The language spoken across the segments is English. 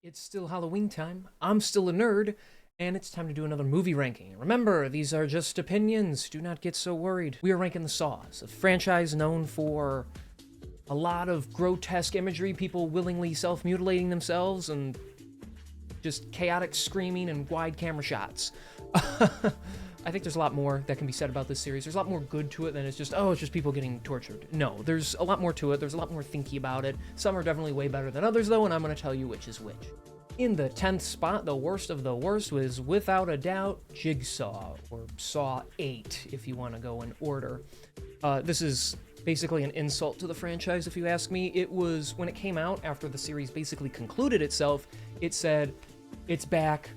It's still Halloween time. I'm still a nerd, and it's time to do another movie ranking. Remember, these are just opinions. Do not get so worried. We are ranking the Saws, a franchise known for a lot of grotesque imagery, people willingly self-mutilating themselves, and just chaotic screaming and wide camera shots. I think there's a lot more that can be said about this series. There's a lot more good to it than it's just people getting tortured. No, there's a lot more to it. There's a lot more thinky about it. Some are definitely way better than others, though, and I'm going to tell you which is which. In the 10th spot, the worst of the worst was, without a doubt, Jigsaw, or Saw 8, if you want to go in order. This is basically an insult to the franchise, if you ask me. It was, when it came out, after the series basically concluded itself, it said, it's back.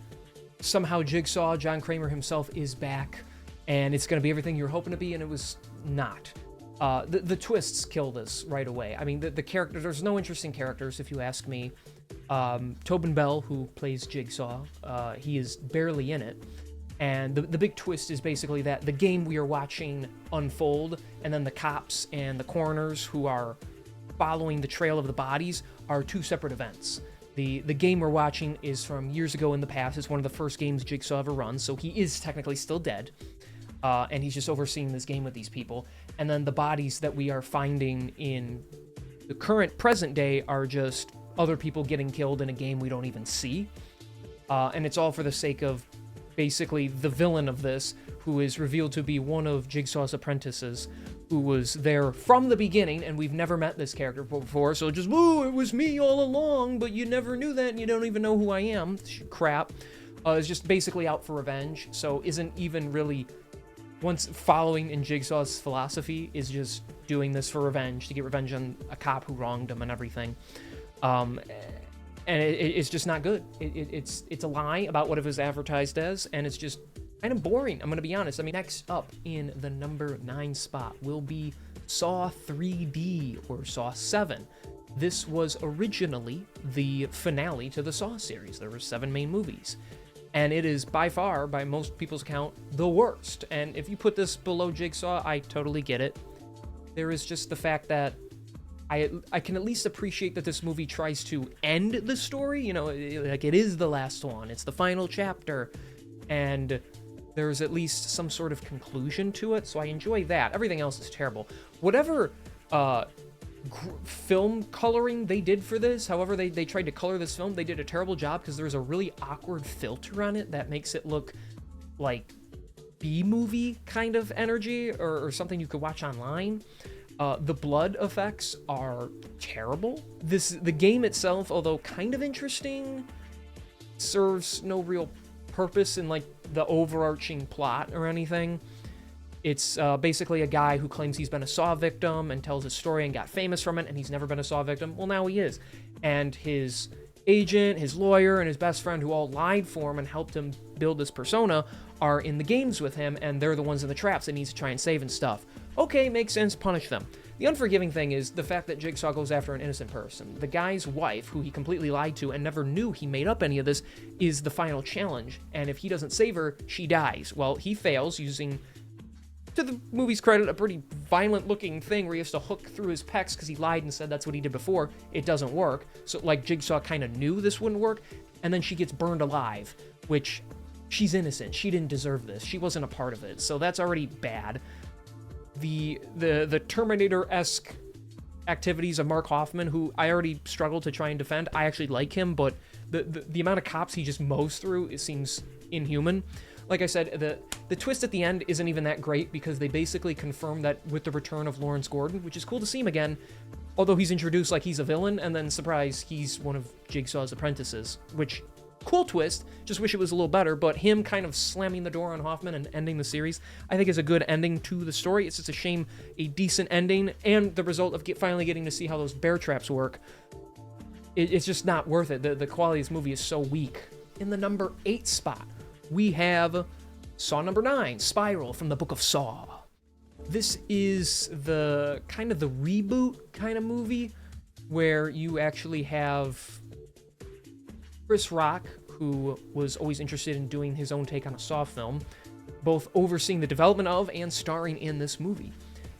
Somehow Jigsaw, John Kramer himself, is back, and it's going to be everything you're hoping to be, and it was not. The twists kill this right away. I mean, the characters, there's no interesting characters, if you ask me. Tobin Bell, who plays Jigsaw, he is barely in it, and the big twist is basically that the game we are watching unfold, and then the cops and the coroners who are following the trail of the bodies are two separate events. The game we're watching is from years ago in the past. It's one of the first games Jigsaw ever runs, so he is technically still dead. And he's just overseeing this game with these people. And then the bodies that we are finding in the current present day are just other people getting killed in a game we don't even see. And it's all for the sake of basically the villain of this, who is revealed to be one of Jigsaw's apprentices, who was there from the beginning, and we've never met this character before, so just, woo, it was me all along, but you never knew that, and you don't even know who I am. Crap. Is just basically out for revenge, so isn't even really, once following in Jigsaw's philosophy, is just doing this for revenge, to get revenge on a cop who wronged him and everything. And it's just not good. It's a lie about what it was advertised as, and it's just kind of boring, I'm going to be honest. I mean, next up in the number 9 spot will be Saw 3D, or Saw 7. This was originally the finale to the Saw series. There were 7 main movies. And it is by far, by most people's account, the worst. And if you put this below Jigsaw, I totally get it. There is just the fact that I can at least appreciate that this movie tries to end the story. You know, like, it is the last one. It's the final chapter. And there's at least some sort of conclusion to it, so I enjoy that. Everything else is terrible. Whatever film coloring they did for this, however they tried to color this film, they did a terrible job, because there's a really awkward filter on it that makes it look like B-movie kind of energy, or something you could watch online. The blood effects are terrible. The game itself, although kind of interesting, serves no real purpose in, like, the overarching plot or anything. It's basically a guy who claims he's been a Saw victim and tells his story and got famous from it, and he's never been a Saw victim. Well, now he is. And his agent, his lawyer, and his best friend, who all lied for him and helped him build this persona, are in the games with him, and they're the ones in the traps that he needs to try and save and stuff. Okay, makes sense, punish them. The unforgiving thing is the fact that Jigsaw goes after an innocent person. The guy's wife, who he completely lied to and never knew he made up any of this, is the final challenge, and if he doesn't save her, she dies. Well, he fails using, to the movie's credit, a pretty violent-looking thing where he has to hook through his pecs because he lied and said that's what he did before. It doesn't work. So, like, Jigsaw kind of knew this wouldn't work, and then she gets burned alive, which, she's innocent. She didn't deserve this. She wasn't a part of it, so that's already bad. The Terminator-esque activities of Mark Hoffman, who I already struggle to try and defend. I actually like him, but the amount of cops he just mows through, it seems inhuman. Like I said, the twist at the end isn't even that great, because they basically confirm that with the return of Lawrence Gordon, which is cool to see him again, although he's introduced like he's a villain, and then, surprise, he's one of Jigsaw's apprentices, which, cool twist, just wish it was a little better, but him kind of slamming the door on Hoffman and ending the series, I think, is a good ending to the story. It's just a shame a decent ending, and the result of finally getting to see how those bear traps work, it's just not worth it. The quality of this movie is so weak. In the number 8 spot, we have Saw number 9, Spiral, from the Book of Saw. This is the kind of the reboot kind of movie, where you actually have Chris Rock, who was always interested in doing his own take on a Saw film, both overseeing the development of and starring in this movie.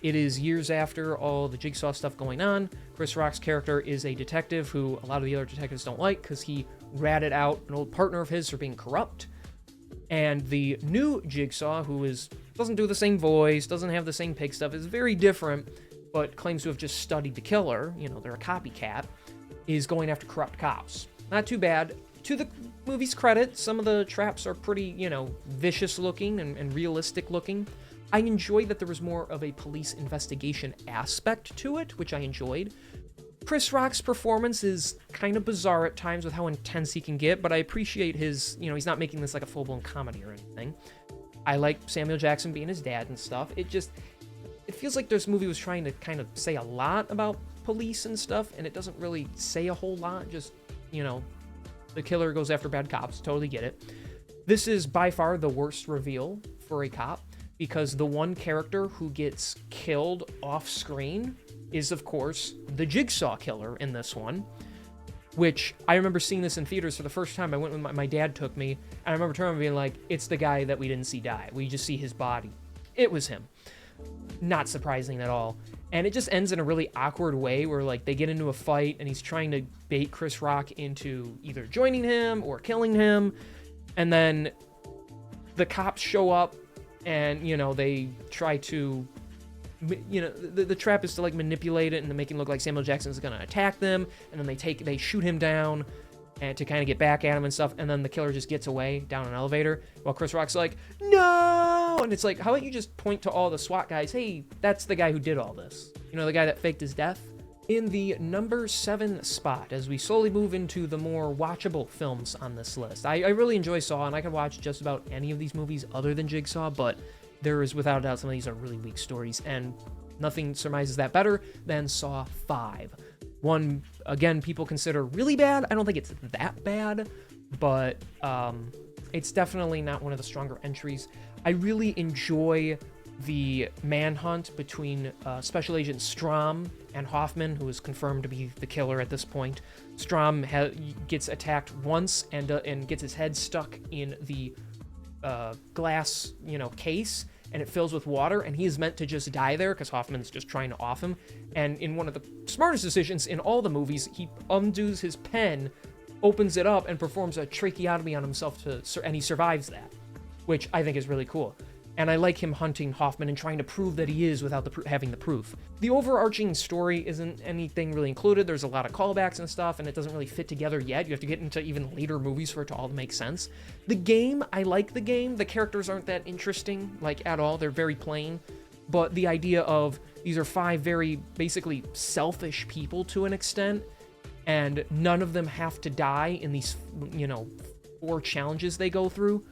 It is years after all the Jigsaw stuff going on. Chris Rock's character is a detective who a lot of the other detectives don't like, because he ratted out an old partner of his for being corrupt. And the new Jigsaw, who doesn't do the same voice, doesn't have the same pig stuff, is very different, but claims to have just studied the killer, they're a copycat, is going after corrupt cops. Not too bad. To the movie's credit, some of the traps are pretty, vicious looking and realistic looking. I enjoyed that there was more of a police investigation aspect to it, which I enjoyed. Chris Rock's performance is kind of bizarre at times with how intense he can get, but I appreciate his, he's not making this like a full-blown comedy or anything. I like Samuel Jackson being his dad and stuff. It feels like this movie was trying to kind of say a lot about police and stuff, and it doesn't really say a whole lot. Just, the killer goes after bad cops. Totally get it. This is by far the worst reveal for a cop, because the one character who gets killed off screen is, of course, the Jigsaw killer in this one, which I remember seeing this in theaters for the first time. I went with my dad took me, and I remember turning and being like, it's the guy that we didn't see die. We just see his body. It was him. Not surprising at all. And it just ends in a really awkward way where, like, they get into a fight, and he's trying to bait Chris Rock into either joining him or killing him, and then the cops show up, and, they try to... the trap is to like manipulate it and to make him look like Samuel Jackson's gonna attack them, and then they shoot him down and to kind of get back at him and stuff, and then the killer just gets away down an elevator while Chris Rock's like, no! And it's like, how about you just point to all the SWAT guys, hey, that's the guy who did all this. The guy that faked his death? In the number 7 spot, as we slowly move into the more watchable films on this list. I really enjoy Saw, and I can watch just about any of these movies other than Jigsaw, but there is, without a doubt, some of these are really weak stories, and nothing surmises that better than Saw 5. One, again, people consider really bad. I don't think it's that bad, but it's definitely not one of the stronger entries. I really enjoy the manhunt between Special Agent Strom and Hoffman, who is confirmed to be the killer at this point. Strom gets attacked once and gets his head stuck in the glass, case, and it fills with water, and he is meant to just die there because Hoffman's just trying to off him. And in one of the smartest decisions in all the movies, he undoes his pen, opens it up, and performs a tracheotomy on himself and he survives that, which I think is really cool. And I like him hunting Hoffman and trying to prove that he is without having the proof. The overarching story isn't anything really included. There's a lot of callbacks and stuff, and it doesn't really fit together yet. You have to get into even later movies for it to all make sense. The game, I like the game. The characters aren't that interesting, like, at all. They're very plain. But the idea of these are 5 very, basically, selfish people to an extent, and none of them have to die in these, 4 challenges they go through.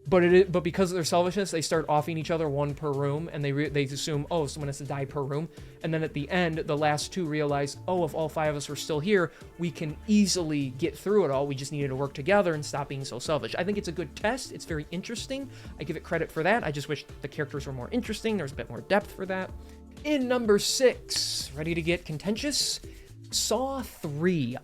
But because of their selfishness, they start offing each other one per room, and they assume, oh, someone has to die per room. And then at the end, the last 2 realize, oh, if all 5 of us were still here, we can easily get through it all. We just needed to work together and stop being so selfish. I think it's a good test. It's very interesting. I give it credit for that. I just wish the characters were more interesting. There's a bit more depth for that. In number 6, ready to get contentious? Saw 3.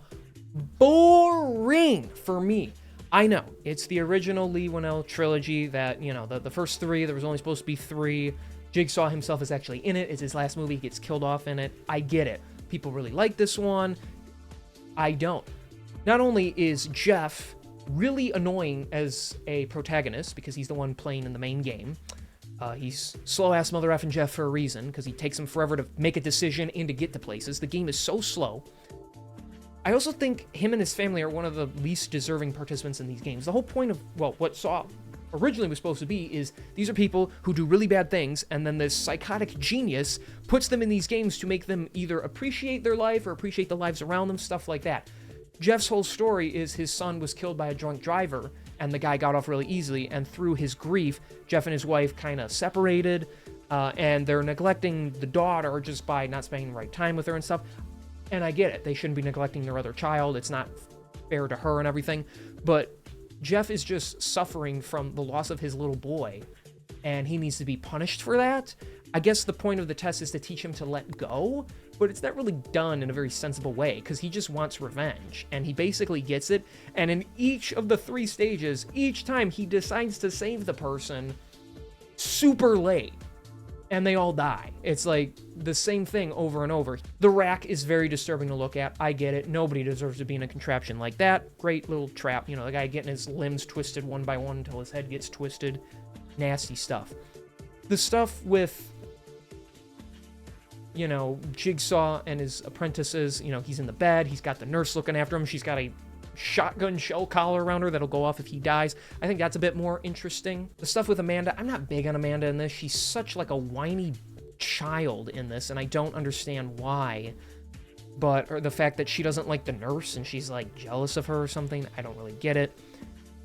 Boring for me. I know, it's the original Leigh Whannell trilogy that, the first 3, there was only supposed to be 3. Jigsaw himself is actually in it. It's his last movie. He gets killed off in it. I get it. People really like this one. I don't. Not only is Jeff really annoying as a protagonist, because he's the one playing in the main game. He's slow-ass mother effing Jeff for a reason, because he takes him forever to make a decision and to get to places. The game is so slow. I also think him and his family are one of the least deserving participants in these games. The whole point of, what Saw originally was supposed to be is these are people who do really bad things, and then this psychotic genius puts them in these games to make them either appreciate their life or appreciate the lives around them, stuff like that. Jeff's whole story is his son was killed by a drunk driver, and the guy got off really easily, and through his grief, Jeff and his wife kind of separated, and they're neglecting the daughter just by not spending the right time with her and stuff. And I get it. They shouldn't be neglecting their other child. It's not fair to her and everything. But Jeff is just suffering from the loss of his little boy, and he needs to be punished for that. I guess the point of the test is to teach him to let go, but it's not really done in a very sensible way, because he just wants revenge, and he basically gets it. And in each of the 3 stages, each time he decides to save the person super late. and they all die. It's like the same thing over and over. The rack is very disturbing to look at. I get it. Nobody deserves to be in a contraption like that. Great little trap. You know, the guy getting his limbs twisted one by one until his head gets twisted. Nasty stuff. The stuff with, you know, Jigsaw and his apprentices, you know, he's in the bed. He's got the nurse looking after him. She's got a shotgun shell collar around her that'll go off if he dies. I think that's a bit more interesting. The stuff with Amanda, I'm not big on Amanda in this. She's such like a whiny child in this, and I don't understand why. But, or the fact that she doesn't like the nurse and she's like jealous of her or something, I don't really get it.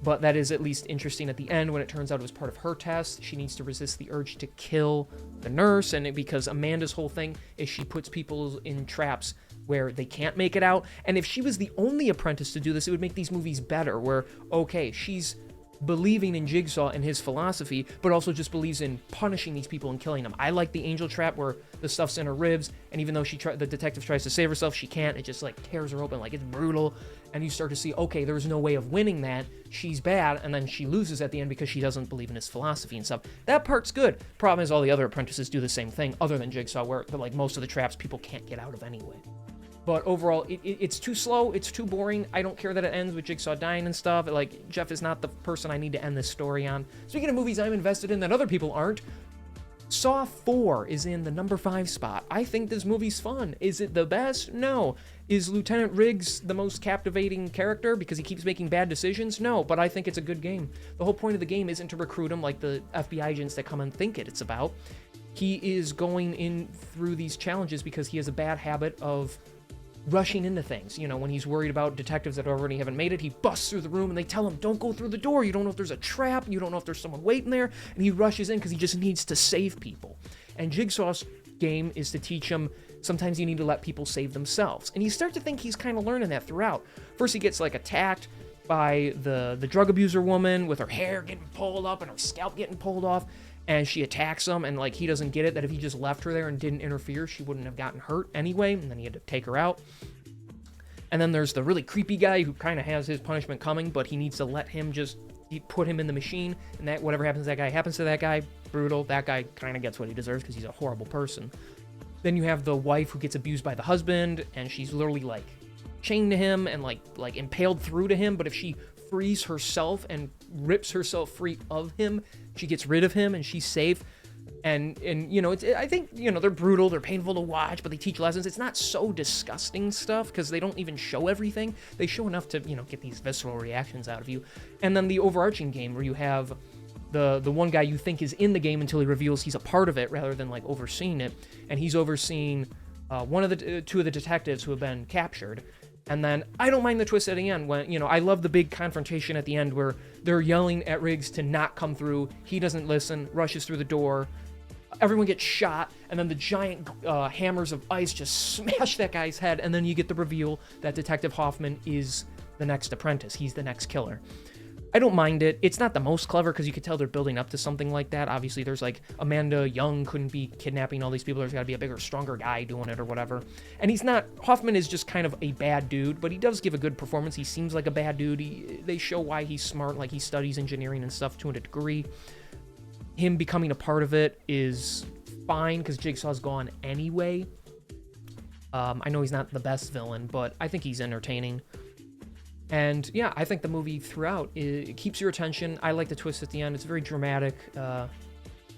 But that is at least interesting at the end when it turns out it was part of her test. She needs to resist the urge to kill the nurse, and because Amanda's whole thing is she puts people in traps where they can't make it out. And if she was the only apprentice to do this, it would make these movies better, where, okay, she's believing in Jigsaw and his philosophy, but also just believes in punishing these people and killing them. I like the angel trap where the stuff's in her ribs, and even though the detective tries to save herself, she can't. It just like tears her open, like it's brutal. And you start to see, okay, there's no way of winning that. She's bad, and then she loses at the end because she doesn't believe in his philosophy and stuff. That part's good. Problem is all the other apprentices do the same thing, other than Jigsaw, where like most of the traps people can't get out of anyway. But overall, it's too slow, it's too boring. I don't care that it ends with Jigsaw dying and stuff. Like, Jeff is not the person I need to end this story on. Speaking of movies I'm invested in that other people aren't, Saw 4 is in the number 5 spot. I think this movie's fun. Is it the best? No. Is Lieutenant Riggs the most captivating character because he keeps making bad decisions? No, but I think it's a good game. The whole point of the game isn't to recruit him like the FBI agents that come and think it's about. He is going in through these challenges because he has a bad habit of rushing into things. You know, when he's worried about detectives that already haven't made it, he busts through the room and they tell him, don't go through the door. You don't know if there's a trap. You don't know if there's someone waiting there. And he rushes in because he just needs to save people. And Jigsaw's game is to teach him sometimes you need to let people save themselves. And you start to think he's kind of learning that throughout. First, he gets like attacked by the drug abuser woman with her hair getting pulled up and her scalp getting pulled off. And she attacks him, and like he doesn't get it that if he just left her there and didn't interfere, she wouldn't have gotten hurt anyway, and then he had to take her out. And then there's the really creepy guy who kind of has his punishment coming, but he needs to let him just put him in the machine, and that whatever happens to that guy happens to that guy. Brutal. That guy kind of gets what he deserves because he's a horrible person. Then you have the wife who gets abused by the husband, and she's literally like chained to him and like impaled through to him, but if she frees herself and rips herself free of him, she gets rid of him and she's safe. And you know, I think, you know, they're brutal, they're painful to watch, but they teach lessons. It's not so disgusting stuff because they don't even show everything. They show enough to, you know, get these visceral reactions out of you. And then the overarching game where you have the one guy you think is in the game until he reveals he's a part of it rather than like overseeing it. And he's overseeing two of the detectives who have been captured. And then I don't mind the twist at the end when, you know, I love the big confrontation at the end where they're yelling at Riggs to not come through. He doesn't listen, rushes through the door. Everyone gets shot, and then the giant hammers of ice just smash that guy's head. And then you get the reveal that Detective Hoffman is the next apprentice. He's the next killer. I don't mind it. It's not the most clever because you could tell they're building up to something like that. Obviously, there's like Amanda Young couldn't be kidnapping all these people. There's got to be a bigger, stronger guy doing it or whatever. And he's not. Hoffman is just kind of a bad dude, but he does give a good performance. He seems like a bad dude. They show why he's smart, like he studies engineering and stuff to a degree. Him becoming a part of it is fine because Jigsaw's gone anyway. I know he's not the best villain, but I think he's entertaining. And yeah, I think the movie throughout, it keeps your attention. I like the twist at the end. It's very dramatic, and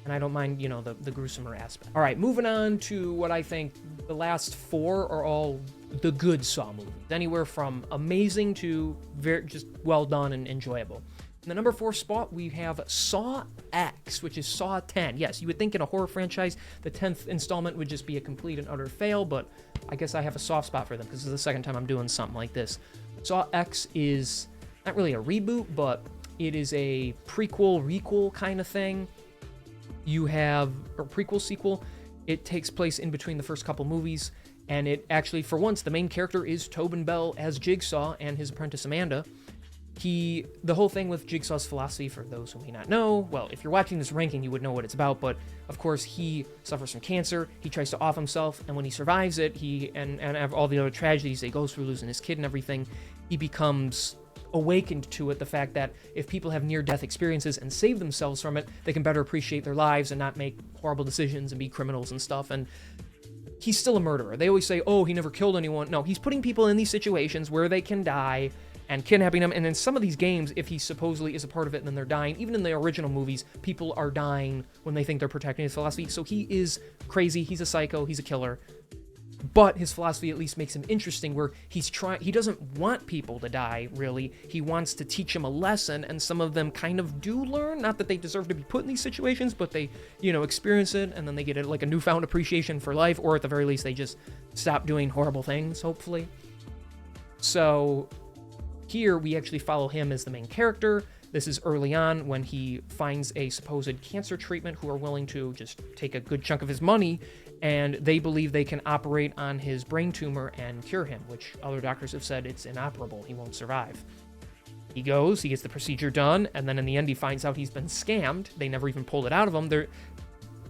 I don't mind, you know, the gruesomer aspect. All right, moving on to what I think the last 4 are all the good Saw movies. Anywhere from amazing to very just well done and enjoyable. In the number 4 spot, we have Saw X, which is Saw 10. Yes, you would think in a horror franchise, the 10th installment would just be a complete and utter fail, but I guess I have a soft spot for them because this is the second time I'm doing something like this. Saw X is not really a reboot, but it is a prequel-requel kind of thing. You have a prequel-sequel. It takes place in between the first couple movies, and it actually, for once, the main character is Tobin Bell as Jigsaw and his apprentice Amanda. The whole thing with Jigsaw's philosophy, for those who may not know, well, if you're watching this ranking, you would know what it's about, but of course, he suffers from cancer, he tries to off himself, and when he survives it, and all the other tragedies he goes through, losing his kid and everything, he becomes awakened to it, the fact that if people have near-death experiences and save themselves from it, they can better appreciate their lives and not make horrible decisions and be criminals and stuff. And he's still a murderer. They always say, oh, he never killed anyone. No, he's putting people in these situations where they can die and kidnapping them. And in some of these games, if he supposedly is a part of it and then they're dying, even in the original movies, people are dying when they think they're protecting his philosophy. So he is crazy. He's a psycho. He's a killer. But his philosophy at least makes him interesting, where he doesn't want people to die, really. He wants to teach them a lesson, and some of them kind of do learn. Not that they deserve to be put in these situations, but they, experience it, and then they get a newfound appreciation for life, or at the very least, they just stop doing horrible things, hopefully. So here, we actually follow him as the main character. This is early on when he finds a supposed cancer treatment who are willing to just take a good chunk of his money, and they believe they can operate on his brain tumor and cure him, which other doctors have said it's inoperable. He won't survive. He goes, he gets the procedure done, and then in the end he finds out he's been scammed. They never even pulled it out of him.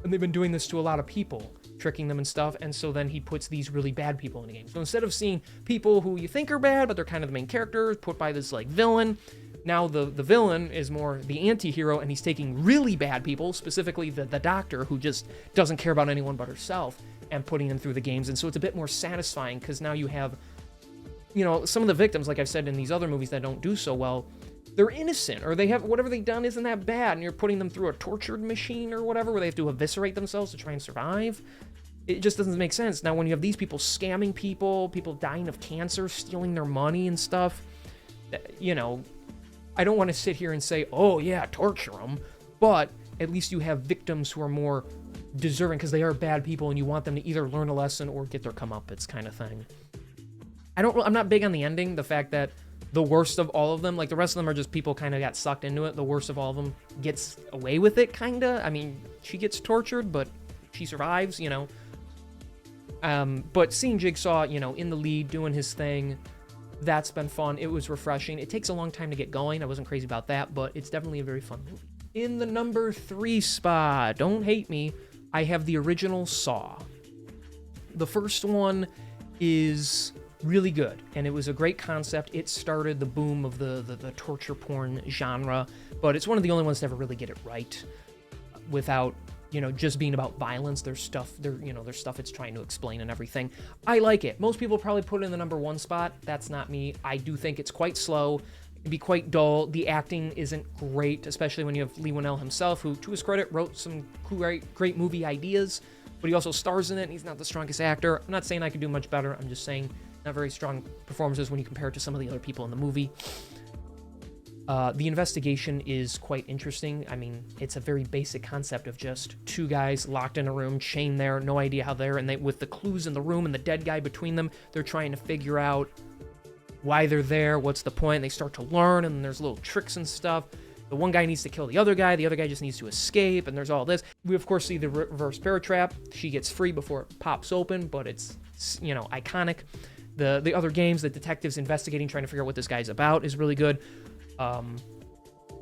And they've been doing this to a lot of people, tricking them and stuff, and so then he puts these really bad people in the game. So instead of seeing people who you think are bad, but they're kind of the main characters, put by this villain, now the villain is more the anti-hero, and he's taking really bad people, specifically the doctor, who just doesn't care about anyone but herself, and putting them through the games. And so it's a bit more satisfying, because now you have, some of the victims, like I've said in these other movies that don't do so well, they're innocent, or they have, whatever they've done isn't that bad, and you're putting them through a tortured machine or whatever, where they have to eviscerate themselves to try and survive. It just doesn't make sense. Now, when you have these people scamming people dying of cancer, stealing their money and stuff, I don't want to sit here and say, oh yeah, torture them, but at least you have victims who are more deserving, because they are bad people, and you want them to either learn a lesson or get their comeuppance kind of thing. I'm not big on the ending, the fact that the worst of all of them, the rest of them are just people kind of got sucked into it. The worst of all of them gets away with it, kind of. I mean, she gets tortured, but she survives, But seeing Jigsaw, in the lead, doing his thing, that's been fun. It was refreshing. It takes a long time to get going. I wasn't crazy about that, but it's definitely a very fun movie. In the number 3 spot, don't hate me, I have the original Saw. The first one is really good, and it was a great concept. It started the boom of the torture porn genre, but it's one of the only ones to ever really get it right without just being about violence. There's stuff it's trying to explain and everything. I like it. Most people probably put it in the number 1 spot. That's not me. I do think it's quite slow. It can be quite dull. The acting isn't great, especially when you have Leigh Whannell himself, who, to his credit, wrote some great movie ideas, but he also stars in it, and he's not the strongest actor. I'm not saying I could do much better. I'm just saying not very strong performances when you compare it to some of the other people in the movie. The investigation is quite interesting. I mean, it's a very basic concept of just 2 guys locked in a room, chained there, no idea how they're, and with the clues in the room and the dead guy between them, they're trying to figure out why they're there, what's the point. They start to learn, and there's little tricks and stuff. The one guy needs to kill the other guy just needs to escape, and there's all this. We, of course, see the reverse bear trap. She gets free before it pops open, but it's, iconic. The other games, the detectives investigating, trying to figure out what this guy's about, is really good.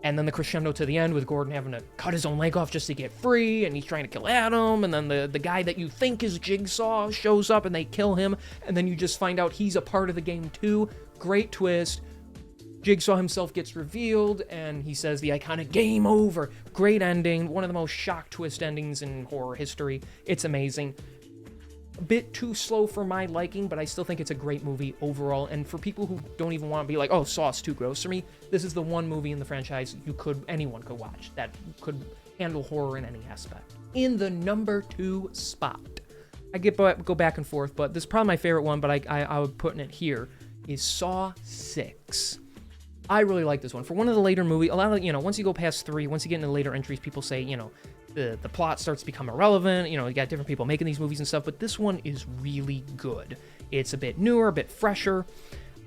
And then the crescendo to the end with Gordon having to cut his own leg off just to get free, and he's trying to kill Adam, and then the guy that you think is Jigsaw shows up and they kill him, and then you just find out he's a part of the game too. Great twist. Jigsaw himself gets revealed, and he says the iconic game over. Great ending. One of the most shock twist endings in horror history. It's amazing. A bit too slow for my liking, but I still think it's a great movie overall. And for people who don't even want to be like, oh, Saw's too gross for me, this is the one movie in the franchise anyone could watch that could handle horror in any aspect. In the number 2 spot, I go back and forth, but this is probably my favorite one, but I would put in it here, is Saw 6. I really like this one. For one of the later movies, a lot of, once you go past 3, once you get into later entries, people say, the plot starts to become irrelevant. You got different people making these movies and stuff, but this one is really good. It's a bit newer, a bit fresher.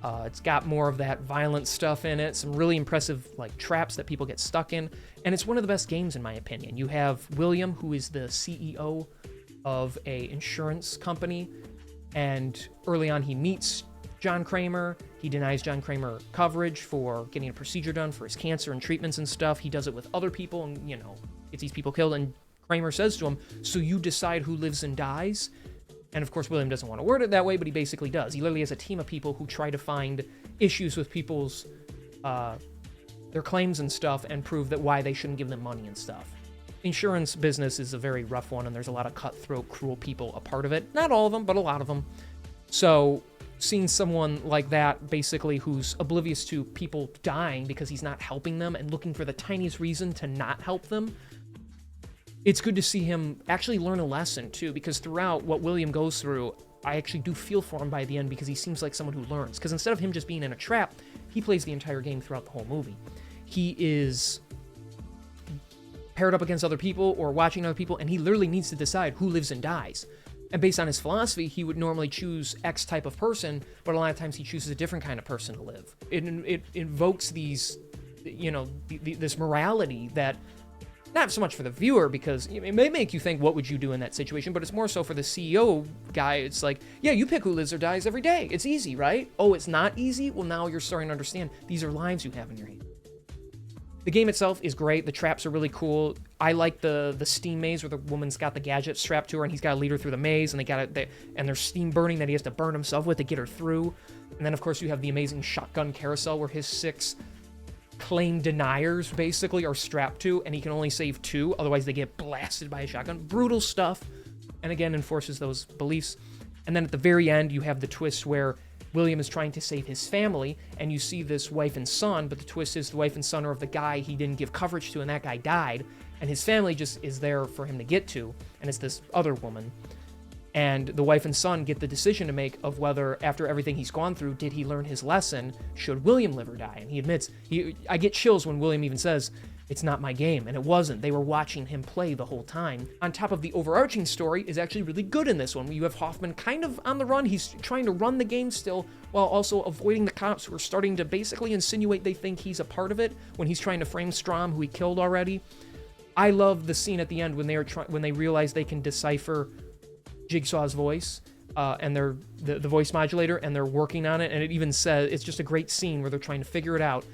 It's got more of that violent stuff in it, some really impressive traps that people get stuck in, and it's one of the best games in my opinion. You have William, who is the CEO of a insurance company, and early on he meets John Kramer. He denies John Kramer coverage for getting a procedure done for his cancer and treatments and stuff. He does it with other people and, gets these people killed. And Kramer says to him, so you decide who lives and dies? And of course, William doesn't want to word it that way, but he basically does. He literally has a team of people who try to find issues with people's their claims and stuff and prove that why they shouldn't give them money and stuff. Insurance business is a very rough one, and there's a lot of cutthroat, cruel people a part of it. Not all of them, but a lot of them. So seeing someone like that, basically, who's oblivious to people dying because he's not helping them and looking for the tiniest reason to not help them, it's good to see him actually learn a lesson, too, because throughout what William goes through, I actually do feel for him by the end because he seems like someone who learns. Because instead of him just being in a trap, he plays the entire game throughout the whole movie. He is paired up against other people or watching other people, and he literally needs to decide who lives and dies. And based on his philosophy, he would normally choose X type of person, but a lot of times he chooses a different kind of person to live. It invokes these, this morality that, not so much for the viewer, because it may make you think, what would you do in that situation? But it's more so for the CEO guy. It's like, yeah, you pick who lives or dies every day. It's easy, right? Oh, it's not easy? Well, now you're starting to understand these are lives you have in your hand. The game itself is great. The traps are really cool. I like the steam maze where the woman's got the gadget strapped to her and he's got to lead her through the maze, and and there's steam burning that he has to burn himself with to get her through. And then, of course, you have the amazing shotgun carousel where his 6 claim deniers basically are strapped to, and he can only save 2, otherwise they get blasted by a shotgun. Brutal stuff, and again enforces those beliefs. And then at the very end, you have the twist where William is trying to save his family, and you see this wife and son, but the twist is the wife and son are of the guy he didn't give coverage to, and that guy died, and his family just is there for him to get to, and it's this other woman. And the wife and son get the decision to make of whether, after everything he's gone through, did he learn his lesson? Should William live or die? And he admits, I get chills when William even says, it's not my game, and it wasn't. They were watching him play the whole time. On top of the overarching story is actually really good in this one. You have Hoffman kind of on the run. He's trying to run the game still, while also avoiding the cops who are starting to basically insinuate they think he's a part of it when he's trying to frame Strom, who he killed already. I love the scene at the end when they realize they can decipher Jigsaw's voice and the voice modulator, and they're working on it, and it even says, it's just a great scene where they're trying to figure it out.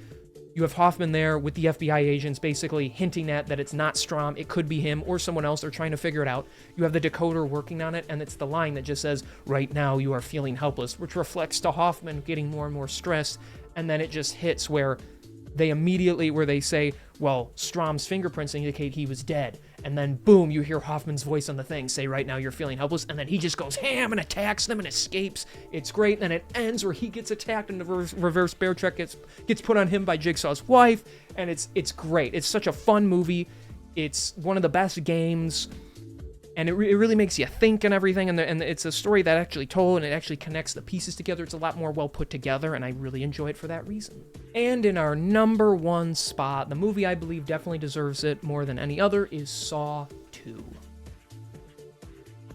You have Hoffman there with the FBI agents basically hinting at that it's not Strom, it could be him or someone else. They're trying to figure it out. You have the decoder working on it, and it's the line that just says, right now you are feeling helpless, which reflects to Hoffman getting more and more stressed. And then it just hits where they say, well, Strom's fingerprints indicate he was dead. And then, boom, you hear Hoffman's voice on the thing say, right now you're feeling helpless. And then he just goes ham and attacks them and escapes. It's great. And then it ends where he gets attacked and the reverse bear trap gets put on him by Jigsaw's wife. And it's great. It's such a fun movie. It's one of the best games. And it really makes you think and everything, and it's a story that actually told, and it actually connects the pieces together. It's a lot more well put together, and I really enjoy it for that reason. And in our number 1 spot, the movie I believe definitely deserves it more than any other is Saw 2.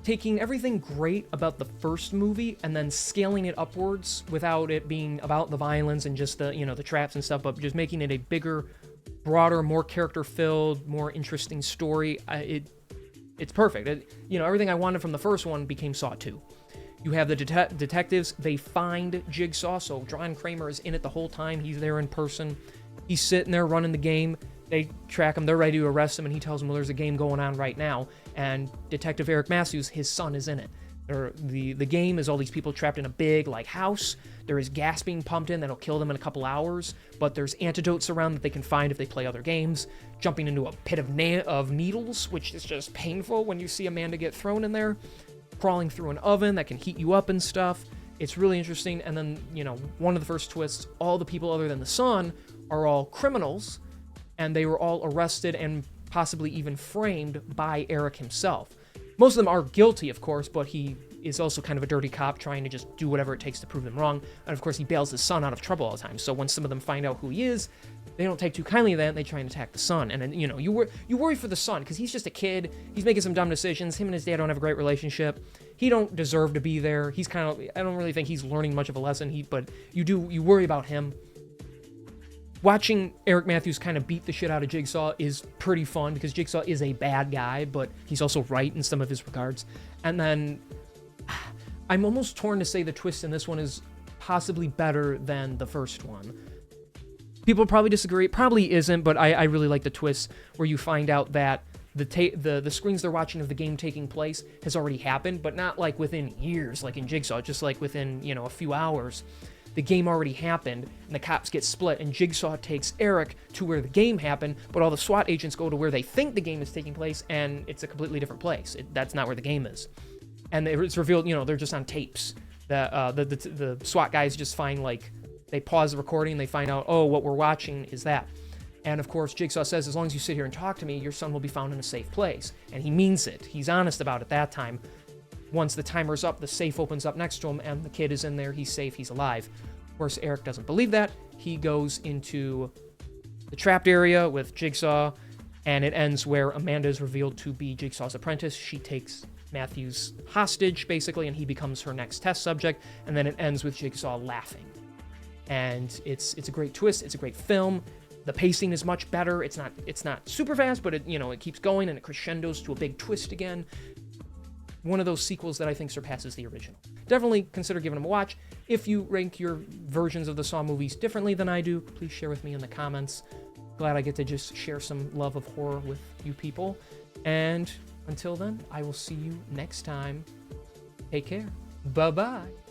Taking everything great about the first movie and then scaling it upwards without it being about the violence and just the traps and stuff, but just making it a bigger, broader, more character-filled, more interesting story. It's perfect. Everything I wanted from the first one became Saw 2. You have the detectives. They find Jigsaw, so John Kramer is in it the whole time. He's there in person. He's sitting there running the game. They track him. They're ready to arrest him, and he tells them, well, there's a game going on right now, and Detective Eric Matthews, his son, is in it. The game is all these people trapped in a big, house. There is gas being pumped in that'll kill them in a couple hours, but there's antidotes around that they can find if they play other games. Jumping into a pit of needles, which is just painful when you see Amanda get thrown in there. Crawling through an oven that can heat you up and stuff. It's really interesting. And then, one of the first twists, all the people other than the son are all criminals, and they were all arrested and possibly even framed by Eric himself. Most of them are guilty, of course, but he is also kind of a dirty cop trying to just do whatever it takes to prove them wrong. And of course, he bails his son out of trouble all the time. So when some of them find out who he is, they don't take too kindly to that, and they try and attack the son. And then, you worry for the son, because he's just a kid. He's making some dumb decisions. Him and his dad don't have a great relationship. He don't deserve to be there. He's I don't really think he's learning much of a lesson. But you worry about him. Watching Eric Matthews kind of beat the shit out of Jigsaw is pretty fun, because Jigsaw is a bad guy, but he's also right in some of his regards. And then I'm almost torn to say the twist in this one is possibly better than the first one. People probably disagree. It probably isn't, but I really like the twist where you find out that the screens they're watching of the game taking place has already happened, but not within years, like in Jigsaw, just within, a few hours. the game already happened, and the cops get split, and Jigsaw takes Eric to where the game happened, but all the SWAT agents go to where they think the game is taking place, and it's a completely different place. That's not where the game is. And it's revealed, they're just on tapes. The SWAT guys just find, like, they pause the recording, and they find out, oh, what we're watching is that. And of course, Jigsaw says, as long as you sit here and talk to me, your son will be found in a safe place. And he means it. He's honest about it that time. Once the timer's up, the safe opens up next to him, and the kid is in there. He's safe. He's alive. Of course, Eric doesn't believe that. He goes into the trapped area with Jigsaw, and it ends where Amanda is revealed to be Jigsaw's apprentice. She takes Matthews hostage, basically, and he becomes her next test subject. And then it ends with Jigsaw laughing. And it's a great twist. It's a great film. The pacing is much better. It's not super fast, but it keeps going, and it crescendos to a big twist again. One of those sequels that I think surpasses the original. Definitely consider giving them a watch. If you rank your versions of the Saw movies differently than I do, please share with me in the comments. Glad I get to just share some love of horror with you people. And until then, I will see you next time. Take care. Bye-bye.